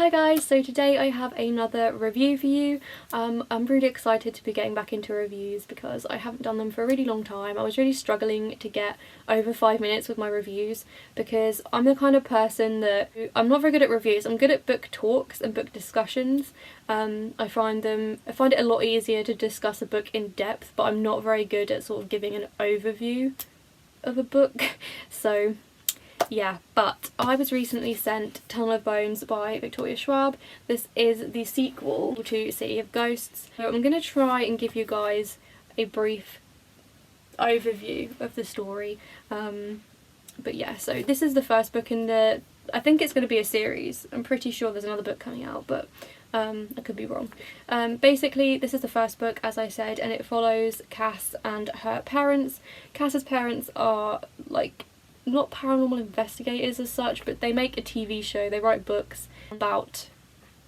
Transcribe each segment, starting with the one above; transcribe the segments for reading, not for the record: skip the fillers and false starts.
Hi guys, so today I have another review for you. I'm really excited to be getting back into reviews because I haven't done them for a really long time. I was really struggling to get over 5 minutes with my reviews because I'm the kind of person that I'm not very good at reviews. I'm good at book talks and book discussions. I find it a lot easier to discuss a book in depth, but I'm not very good at sort of giving an overview of a book. So yeah, but I was recently sent Tunnel of Bones by Victoria Schwab. This is the sequel to City of Ghosts. So I'm going to try and give you guys a brief overview of the story. But yeah, so this is the first book in the... I think it's going to be a series. I'm pretty sure there's another book coming out, but I could be wrong. Basically, this is the first book, as I said, and it follows Cass and her parents. Cass's parents are like... not paranormal investigators as such, but they make a TV show, they write books about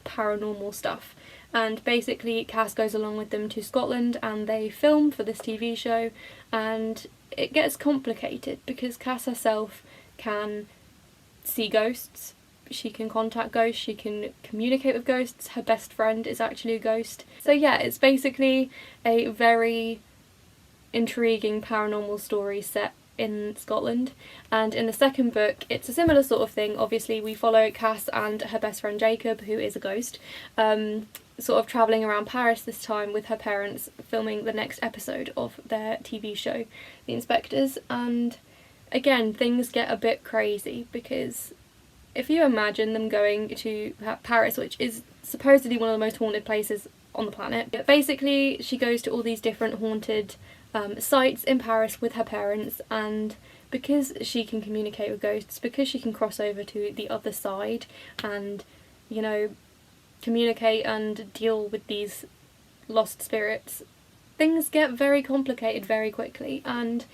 paranormal stuff. And basically Cass goes along with them to Scotland and they film for this TV show, and it gets complicated because Cass herself can see ghosts, she can contact ghosts, she can communicate with ghosts, her best friend is actually a ghost. So yeah, it's basically a very intriguing paranormal story set in Scotland. And in the second book it's a similar sort of thing. Obviously we follow Cass and her best friend Jacob, who is a ghost, sort of travelling around Paris this time with her parents, filming the next episode of their TV show, The Inspectors. And again, things get a bit crazy because if you imagine them going to Paris, which is supposedly one of the most haunted places on the planet, but basically she goes to all these different haunted sites in Paris with her parents, and because she can communicate with ghosts, because she can cross over to the other side and, you know, communicate and deal with these lost spirits, things get very complicated very quickly. And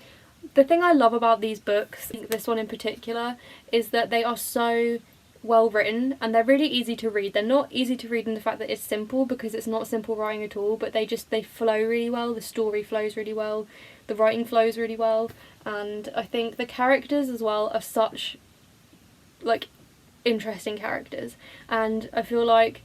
the thing I love about these books, this one in particular, is that they are so well written and they're really easy to read. They're not easy to read in the fact that it's simple, because it's not simple writing at all, but they flow really well. The story flows really well, the writing flows really well, and I think the characters as well are such like interesting characters. And I feel like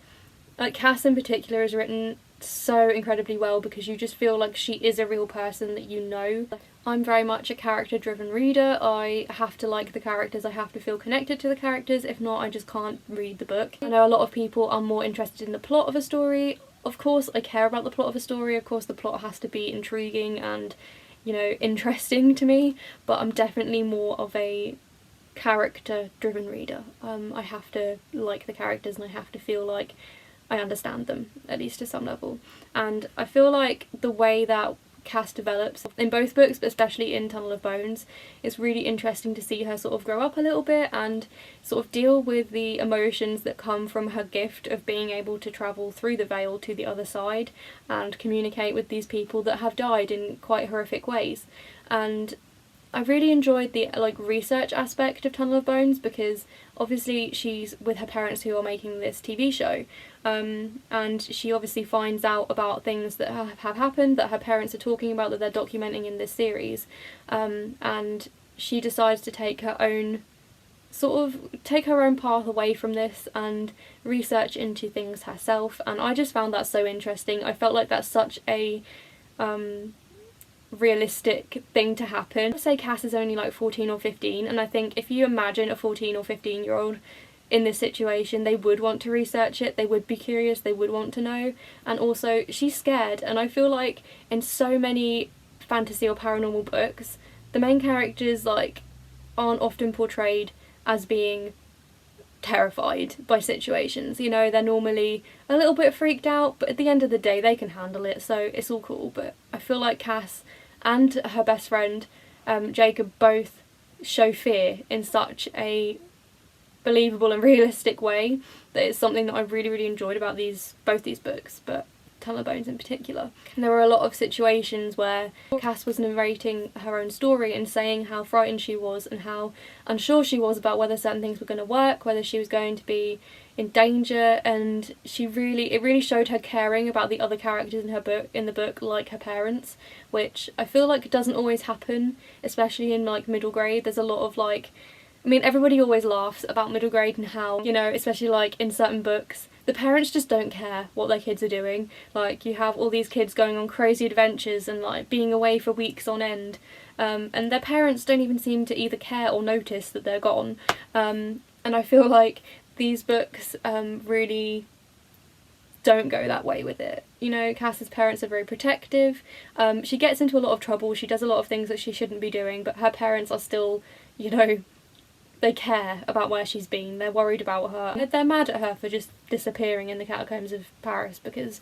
Cass in particular is written so incredibly well because you just feel like she is a real person that you know. I'm very much a character driven reader. I have to like the characters, I have to feel connected to the characters, if not I just can't read the book. I know a lot of people are more interested in the plot of a story. Of course I care about the plot of a story, of course the plot has to be intriguing and, you know, interesting to me, but I'm definitely more of a character driven reader. I have to like the characters and I have to feel like I understand them, at least to some level. And I feel like the way that Cass develops in both books, but especially in Tunnel of Bones, it's really interesting to see her sort of grow up a little bit and sort of deal with the emotions that come from her gift of being able to travel through the veil to the other side and communicate with these people that have died in quite horrific ways. And I really enjoyed the research aspect of Tunnel of Bones because obviously she's with her parents who are making this TV show, and she obviously finds out about things that have happened that her parents are talking about, that they're documenting in this series, and she decides to take her own path away from this and research into things herself. And I just found that so interesting. I felt like that's such a realistic thing to happen. I say Cass is only like 14 or 15, and I think if you imagine a 14 or 15-year-old in this situation, they would want to research it, they would be curious, they would want to know. And also she's scared, and I feel like in so many fantasy or paranormal books the main characters aren't often portrayed as being terrified by situations. You know, they're normally a little bit freaked out, but at the end of the day they can handle it, so it's all cool. But I feel like Cass and her best friend Jacob both show fear in such a believable and realistic way that it's something that I really, really enjoyed about both these books, but Tunnel of Bones in particular. And there were a lot of situations where Cass was narrating her own story and saying how frightened she was and how unsure she was about whether certain things were going to work, whether she was going to be in danger, and it really showed her caring about the other characters in the book, like her parents, which I feel like doesn't always happen, especially in middle grade. There's a lot of I mean, everybody always laughs about middle grade and how, you know, especially like in certain books, the parents just don't care what their kids are doing. Like, you have all these kids going on crazy adventures and like being away for weeks on end, and their parents don't even seem to either care or notice that they're gone. And I feel like these books really don't go that way with it. You know, Cass's parents are very protective. She gets into a lot of trouble, she does a lot of things that she shouldn't be doing, but her parents are still, you know, they care about where she's been, they're worried about her. They're mad at her for just disappearing in the catacombs of Paris, because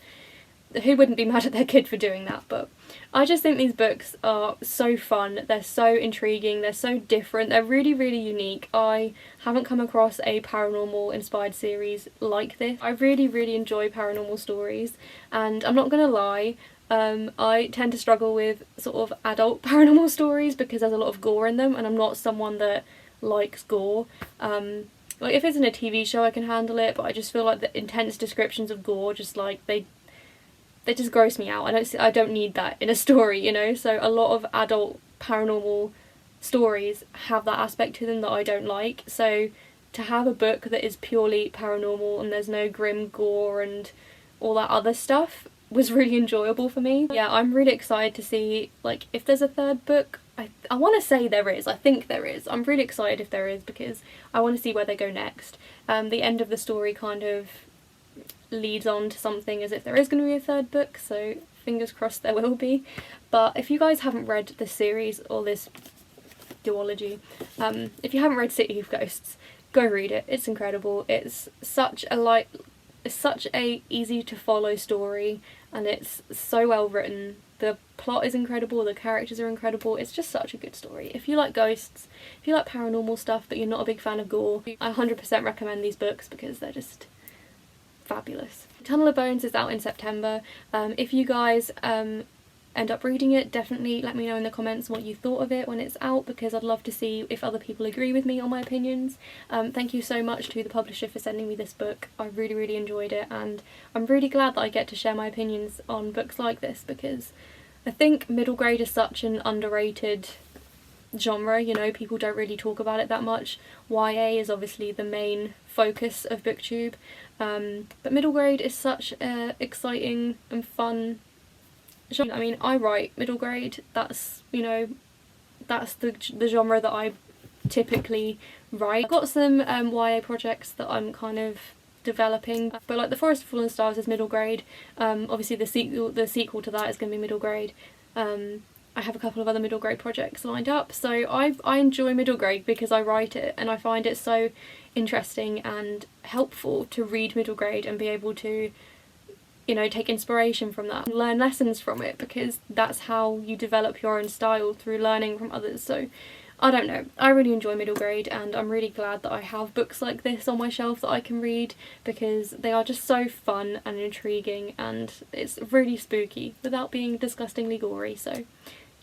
who wouldn't be mad at their kid for doing that? But I just think these books are so fun, they're so intriguing, they're so different, they're really, really unique. I haven't come across a paranormal inspired series like this. I really, really enjoy paranormal stories, and I'm not gonna lie, I tend to struggle with sort of adult paranormal stories because there's a lot of gore in them, and I'm not someone that likes gore. Like, if it's in a TV show I can handle it, but I just feel like the intense descriptions of gore just like they just gross me out. I don't need that in a story, you know. So a lot of adult paranormal stories have that aspect to them that I don't like. So to have a book that is purely paranormal and there's no grim gore and all that other stuff was really enjoyable for me. Yeah, I'm really excited to see, like, if there's a third book. I want to say there is, I think there is. I'm really excited if there is, because I want to see where they go next. The end of the story kind of leads on to something as if there is going to be a third book, so fingers crossed there will be. But if you guys haven't read this series or this duology, if you haven't read City of Ghosts, go read it. It's incredible. It's such a easy to follow story, and it's so well written. The plot is incredible, the characters are incredible, it's just such a good story. If you like ghosts, if you like paranormal stuff but you're not a big fan of gore, I 100% recommend these books because they're just fabulous. Tunnel of Bones is out in September. If you guys end up reading it, definitely let me know in the comments what you thought of it when it's out, because I'd love to see if other people agree with me on my opinions. Thank you so much to the publisher for sending me this book. I really, really enjoyed it, and I'm really glad that I get to share my opinions on books like this, because I think middle grade is such an underrated genre, you know, people don't really talk about it that much. YA is obviously the main focus of BookTube, but middle grade is such a exciting and fun genre. I mean, I write middle grade, that's, you know, that's the genre that I typically write. I've got some YA projects that I'm kind of developing, but like The Forest of Fallen Stars is middle grade. Obviously the sequel to that is going to be middle grade. I have a couple of other middle grade projects lined up, so I enjoy middle grade because I write it, and I find it so interesting and helpful to read middle grade and be able to, you know, take inspiration from that, learn lessons from it, because that's how you develop your own style, through learning from others. So I don't know, I really enjoy middle grade, and I'm really glad that I have books like this on my shelf that I can read, because they are just so fun and intriguing, and it's really spooky without being disgustingly gory. So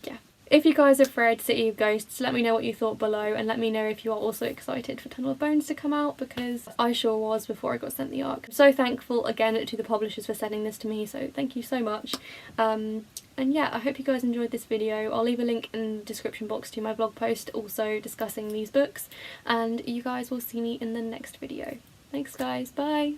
yeah. If you guys have read City of Ghosts, let me know what you thought below, and let me know if you are also excited for Tunnel of Bones to come out, because I sure was before I got sent the ARC. I'm so thankful again to the publishers for sending this to me, so thank you so much. And yeah, I hope you guys enjoyed this video. I'll leave a link in the description box to my blog post also discussing these books, and you guys will see me in the next video. Thanks guys, bye!